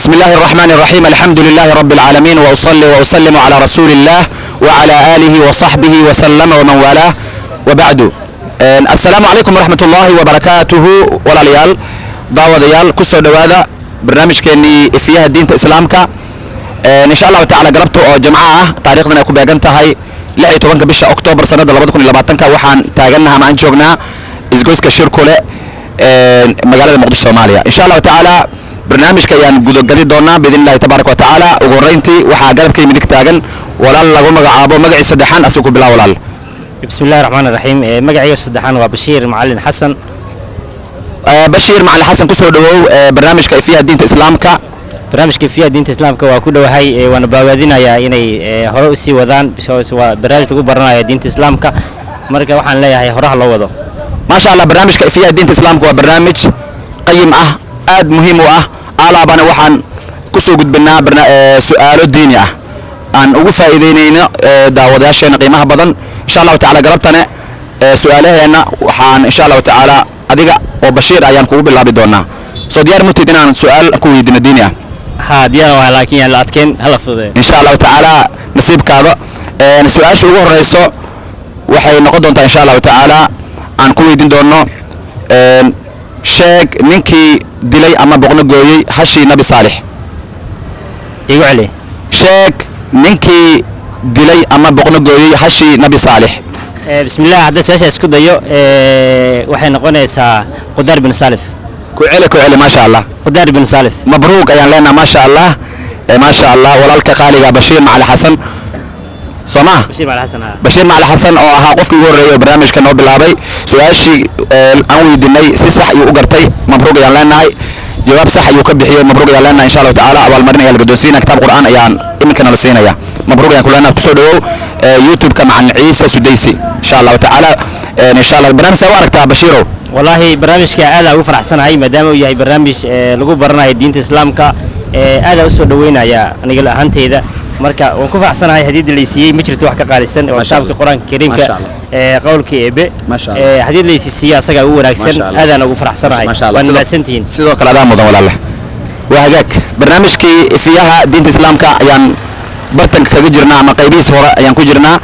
بسم الله الرحمن الرحيم الحمد لله رب العالمين وأصلي وأسلم على رسول الله وعلى آله وصحبه وسلم ومن والاه وبعد السلام عليكم ورحمة الله وبركاته ولا ليال دعوة ديال كسر دوادا برنامج كني فيها دين إسلامك إن شاء الله تعالى قربته جماعة تاريخنا يكون بيجنتها هاي لحية طبعا بشهر أكتوبر سنة 2020 وحن تاجناها مع انشوجنا إزجوز كشركولة مجال مقدس الصومالية إن شاء الله تعالى برنامج كيان جدودي دونا بإذن الله تبارك وتعالى وقرينتي وحاجرب كي مدك تاجن ولا الله مجعابه مجع السدحان أسوق بلا ولا بسم الله الرحمن الرحيم مجعي السدحان وبشير معلن حسن بشير مع الحسن كسر دو برنامج كيفية دين إسلامك برنامج كيفية دين إسلامك وكله هاي وانا بوادينا يا إني هروسي وذان بس برنامج تقول برنا يا دين إسلامك مركب وحنا لا هي هروح الله وضو ما شاء الله برنامج كيفية دين إسلامك وبرنامج قيم آد مهم على بنا وحن كسر قد بنا سؤال الديني أن أوفى إذينينا داود عشان قيمها بدن إن شاء الله تعالى قربتنا سؤاله هنا وحن إن شاء الله تعالى أديك وبشير أيام كوب الله بدونا صديار متدين عن سؤال كوي دين الدنيا ها ديار ولكن يعني لاتكن هلا فضي إن شاء الله تعالى نصيب كذا السؤال شو هو الرئيس وحي نقدون إن شاء الله تعالى عن كوي دين دونا sheeg ninkii dilay ama boqno gooyay hashii nabi saalix igu cali sheeg ninkii dilay ama boqno gooyay hashii nabi saalix bismillaah hadda su'aasha isku dayo waxay noqonaysaa Qudaar bin Salif ku celi ma sha Allah Qudaar bin Salif mabruuk ayaan leenahay ma sha Allah walaalka qaaliga Bashiir Macali Xasan سماه بشير مع الحسن أو ها قف يقول رأيه برنامج كانوا بلعبي سؤال شيء أنوي دني صح يوقرتي مبروك يا لنا جواب صح يكبح مبروك يا لنا إن شاء الله تعالى أول مرة يلقدوسينا كتاب قرآن أيان يمكن نرسينا يا مبروك يا كلنا تسودو يوتيوب كمع عيسى سديسي إن شاء الله تعالى إن شاء الله البرنامج سوارك تاع بشيرو والله برنامج كأذا وفرح سنة هاي مدام وياي برنامج لقو برنا الدين الإسلام كا هذا أسودوينا يا نقول أهنتي إذا marka waan ku faaxsanahay hadii la siiyay ma jirto wax ka qaalisan oo shaabka quraanka kariimka qowlka eebe hadii la siiyay asaga ugu wanaagsan aadaan ugu faraxsanahay waan maasantiin sidoo kale adaa mudan walaalaha waa hagaag barnaamijkii fiyaha diinta islaamka ayaan bartanka kaga jirnaa ama qaybihiis hore ayaan ku jirnaa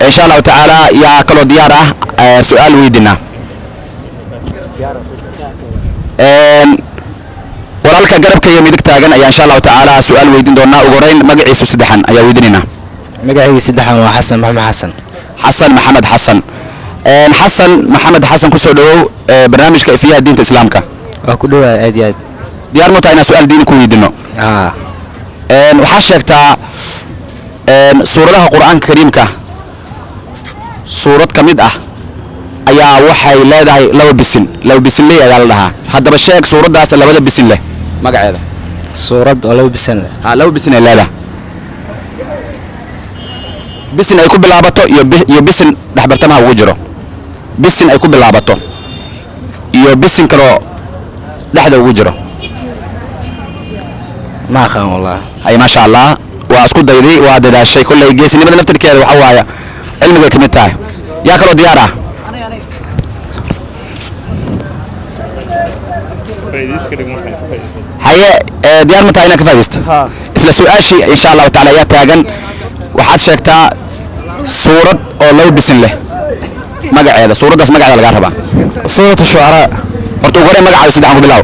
insha Allah taala yaa kala diyaar ah su'aal weydina walaalka garabka iyo midig taagan ayaa insha Allah taala su'aal weydin doonaa ugu horeyn magaciisa saddexan ayaa weydinina magaciisa saddexan waa Xasan Maxamed Xasan Xasan Maxamed Xasan ku soo dhawow barnaamijka fiyaha diinta islaamka waa ku dhawaad aad iyo aad diyaar ma tahay inaan su'aal diini ku weydino waxaa sheegtaa suuradaha quraanka kariimka suurad kamid ah ayaa waxay leedahay laba bisin leh ayaa la dhahaa haddaba sheeg suuradaas labada bisin leh magaceeda suurad oo laba bisin leh laba bisin ay leedahay bisin ay ku bilaabato iyo bisin dhaxbartamaha ugu jiro bisin ay ku bilaabato iyo bisin kale dhaxda ugu jiro ma aqaan wallahi ay ma sha Allah waa isku dayday waa dadaashay kulay geesinimada naftirkeeda waxa waaya cilmiga kamid tahay yaa kala diyaar ah haye diyaar ma tahay inaad ka faa'iidaysto isla su'aashii insha Allah taala yaa taagan waxaad sheegtaa suurad oo laba bisin leh magaceeda suuradaas magaceeda laga rabaa suuratu shu'ara horta ugu horeyn magaceeda saddexan ku bilaw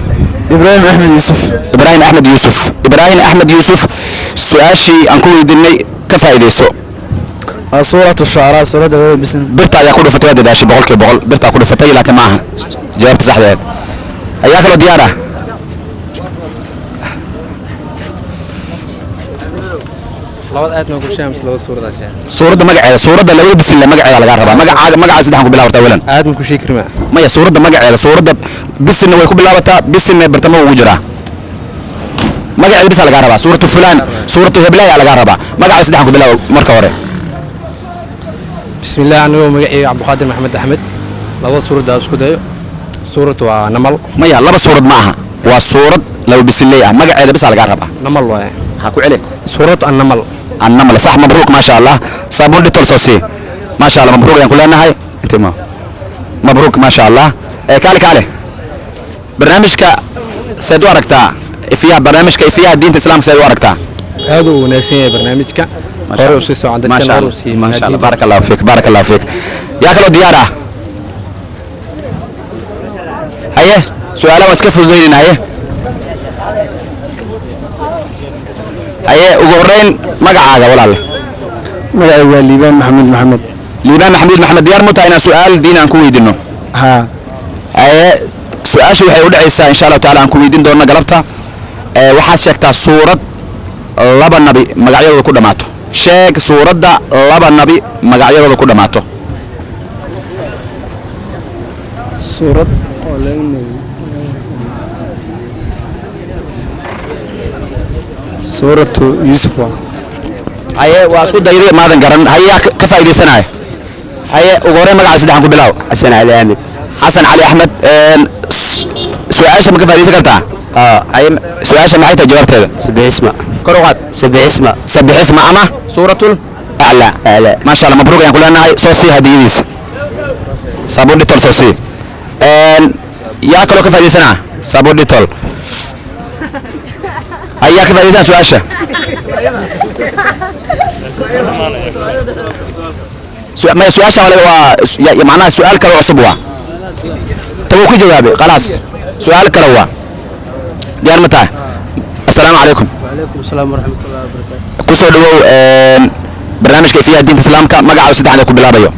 Ibrahim Ahmed Yusuf su'aashii aan ku weydiinay ka faa'iidayso suuratu shu'ara suurada laba bisin birta ayaa ku dhufatay dadaashay 100% birta ku dhufatay laakiin maaha jawaabta saxdeed ayaa kala diyaar ah labada aad ma ku shaams laba suurada shay suurada magaceeda suurada laba bisin la magaceeda laga rabaa magaca saddexan ku bilaabataa welan aad ma ku sheekrima maya suurada magaceeda suurada bisin way ku bilaabataa bisin bartamo ugu jira magaceeda bis laga rabaa suuratu fulan suuratu hiblaya laga rabaa magaca saddexan ku bilaab marka hore bismillaah anigu magaciisa Cabduqaadir Maxamed Axmed laba suurada isku dayo suuratu waa namal maya laba suurad ma aha waa suurad laba bisin leh magaceeda bis laga rabaa namal waa ha ku celi suuratu an-namal النمل صح مبروك ما شاء الله صابون دي تلصوصي ما شاء الله مبروك يعني كلنا هاي انت مبروك ما شاء الله كالك عليه برنامجك سيدو أركتا ifiyaha barnaamijka ifiyaha diinta islaamka say u aragtaa aad u wanaagsan yahay barnaamijka hore u sii socon dadkan hore u sii ما شاء الله بارك الله فيك بارك الله فيك يا كلو ديارة هيا سؤال واسكف الزين هيا هيا وقرين مقعاقة ولا لا magacayga liibaan maxamed maxamed ليبان محمود ديار متى سؤال دين عن كويد إنه haa هيا سؤال شو هيقول عيسى إن شاء الله تعالى عن كويدين دورنا قلبتها waxaad sheegtaa suurad laba nabi magacyadooda ku dhamaato sheeg suuradda laba nabi magacyadooda ku dhamaato suurad oo laga nebi suuratu yuusuf haye waa isku dayday maadan garan haye ka faa'iideysanaya haye ugu horreyn magaca saddexan ku bilow xasan cali axmed xasan cali axmed su-aasha ma ka faa'iideysan kartaa haye su-aasha maxay tahay jawaabteeda sabixisma kor u qaad sabixisma sabixisma ama suuratul aclaa maasha allah mabruuq ayaan ku leenahay soo sii hadiyadiis sabudhitol soo sii yaa kaloo ka faa'iideysanaa sabudhitol hayaa ka faa'iideysanaa su-aasha ما سؤال شغله معناها سؤال كلو عصب وا تبغى كي جوابي خلاص سؤال كلو وا ديار متى السلام عليكم وعليكم السلام ورحمة الله وبركاته كسو دو برنامج كيفية دين الإسلام مقع وسدح عندكم بلابيو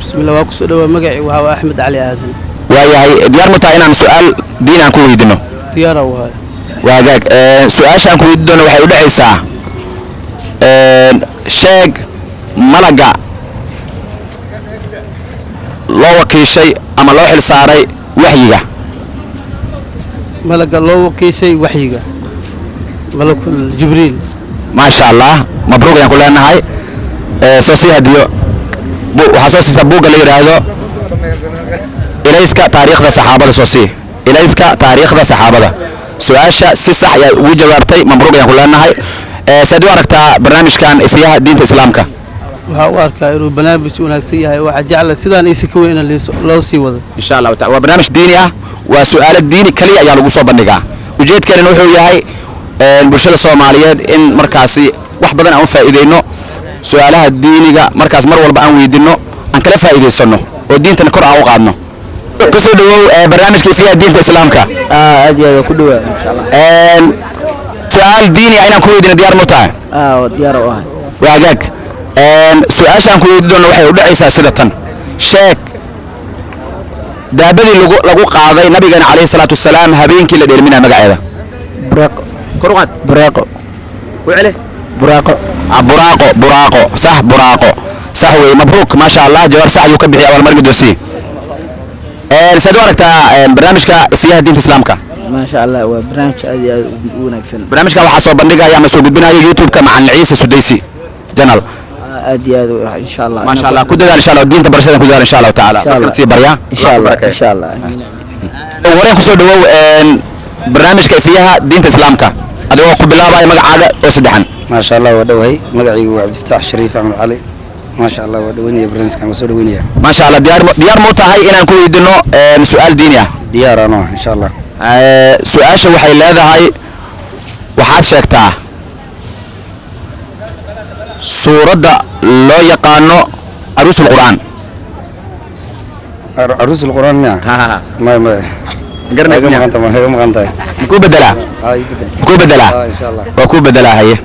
بسم الله وكسو دوا مقعي وهو أحمد علي آدم وياي ديار متى أنا سؤال دين عن كوي دينه ديارة وهاي وهاك سؤال عن كوي دينه وحي ودعي ساعة شيق ملقا loo wakiishay ama loo xil saaray waxyiga malaga loo wakiishay waxyiga malakul jibriil ما شاء الله مبروك يا كلنا هاي سوسي هديو وحسوس سبوق اللي يراهدو إليسك تاريخ ذا صحابة سوسي إليسك تاريخ ذا صحابة سؤاشا سيسح يا وجوارتي مبروك يا كلنا هاي سدوا ركتا برنامج كان فيها دين الإسلام كا waxaa u arkaa inuu barnaamij wanaagsan yahay waxaa jecla sidaan isi ka weyn loo sii wado إن شاء الله تعالى وبرنامج ديني وسؤال الديني كلي يا لغو صوب النقاء وجيت كان نوحو ياهي البرشاد الصوماليات إن مركاسي وحبضا أو فائدينو سؤالها الديني مركز مر والبا أن ويدينو أن كلا فائدي سنو والدين تنكر أو قادنو كسو دو برنامج فيها دين الإسلام كا aad ku dhawaa insha Allah سؤال ديني أين كويدين ديار متاع diyaar u ahay واجاك سؤال شان كويدون waxay u dhacaysaa sidatan sheeg daabadii lagu qaaday nabigeena kaleey salaatu wasalaam habeenkii la dheelmina magaceeda buraaqo kurqad buraaqo وعلي buraaqo براقو صح براقو صح وي مبروك ما شاء الله جواب صح يو كبخي اول مره دوسي سدواركتا برنامجك فيها دين الاسلام كا ما شاء الله waa barnaamij aad iyo aad u wanaagsan برنامجك waxa soo bandhigaya ama soo gudbinaya youtube ka macalin ciise sudaysi channel aad iyo aad insha Allah ما شاء الله كدال ان شاء الله دينta barashada ku dadal ان شاء الله تعالى sii barya insha Allah wareen ku soo dhawow barnaamijka fiyaha diinta islaamka adigoo ku bilaabay magacaaga oo saddexan ما شاء الله ودوي مقعي عبد الفتاح الشريف عمر علي ما شاء الله ودويني برنس كان مسؤول وينيا ما شاء الله ديار مو tahay inaan ku weydiino su'aal diini ah ديار انا ان شاء الله su'aasha waxay leedahay waxaad sheegtaa suuradda loo yaqaano aruusul qur'aan عروس القران ما ما garanaysa ما هي مقنطه ku bedelaa هاي بدل ku bedelaa ان شاء الله waa ku bedelaa haye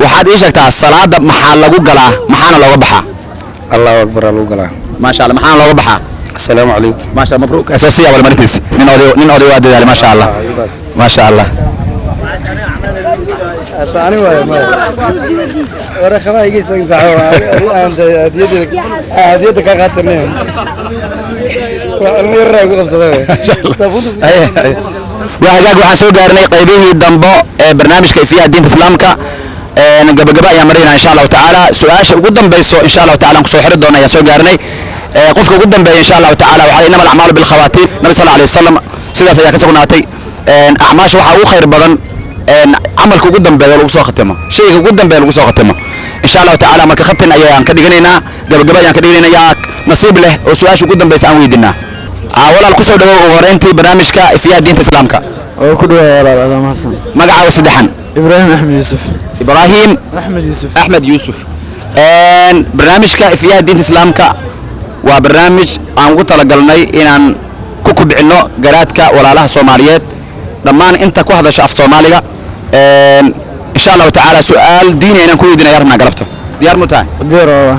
waxaad ii sheegtaa salaada maxaa lagu galaa maxaana looga baxaa الله اكبر الله قلا ما شاء الله maxaana looga baxaa السلام عليكم ما شاء الله مبروك اساسيه wal marintiis nin oday waa dadaal ma sha Allah بس ما شاء الله ثاني ما ورا خبا يجي ساعه انت هديتك قاتلني المير رايق قبصده وهاجاك waxaan soo gaarnay qaybihii dambe ee barnaamijka fiyaha diinta islaamka gabagaba ayaa marayna insha Allah taala su'aasha ugu dambayso insha Allah taala ku soo xiri doona ayaa soo gaarnay qofka ugu dambeeya insha Allah taala waxa inama al-a'malu bil khawatim nabi sallallahu alayhi wasallam sidaas ayaa ka sugnaatay a'maasha waxa ugu khayr badan amalka ugu dambeeya lagu soo khatimo shayga ugu dambeeya lagu soo khatimo insha Allah taala marka khatin ayaan ka dhiganaynaa gabagaba ayaan ka dhiganaynaa nasiib leh oo su'aasha ugu dambaysa aan weydiinaa walaal ku soo dhawow ugu horeyntii barnaamijka fiyaha diinta islaamka وكل هذا محسن مقعة وسدحن إبراهيم أحمد يوسف إبراهيم أحمد يوسف برنامج كافية دين الإسلام وبرنامج عن قلت لقلني إن كوكب عنو قراتك ولا لها صوماليات لما أنت كوهذا شاف صوماليا إن شاء الله تعالى سؤال ديني أنا كل دينا يرنا قلبته ديار متاع دير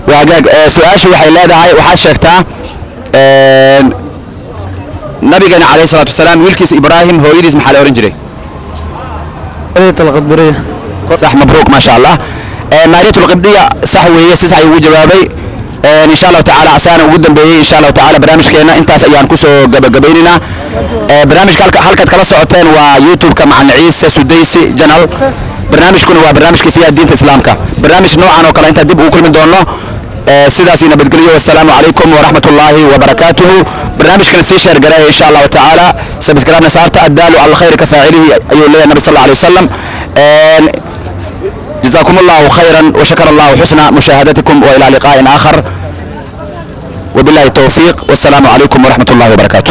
وعجاج سؤال شو حيلا ده وحاس شكتها نبينا عليه الصلاة والسلام ويلكس إبراهيم هو يديز محل أورنجري قرية القبرية صح مبروك ما شاء الله مارية القبدية صح وهي سعي وجوابي إن شاء الله تعالى عسانا وجدا به إن شاء الله تعالى برامج كنا أنت أيام كوسو جبيننا برنامج حلقة كلا ساعتين ويوتيوب كمع عيسى سديسي جنال برنامج كنا وبرنامج كيفية دين الإسلام برنامج نوعا وكلا أنت دب وكل من دونه سيداسينا بدقلية والسلام عليكم ورحمة الله وبركاته برنامج كان سيشير قراية إن شاء الله تعالى سبسكرايب نسارته الدال على الخير كفاعله أيها الله النبي صلى الله عليه وسلم جزاكم الله خيرا وشكر الله حسن مشاهدتكم وإلى لقاء آخر وبالله التوفيق والسلام عليكم ورحمة الله وبركاته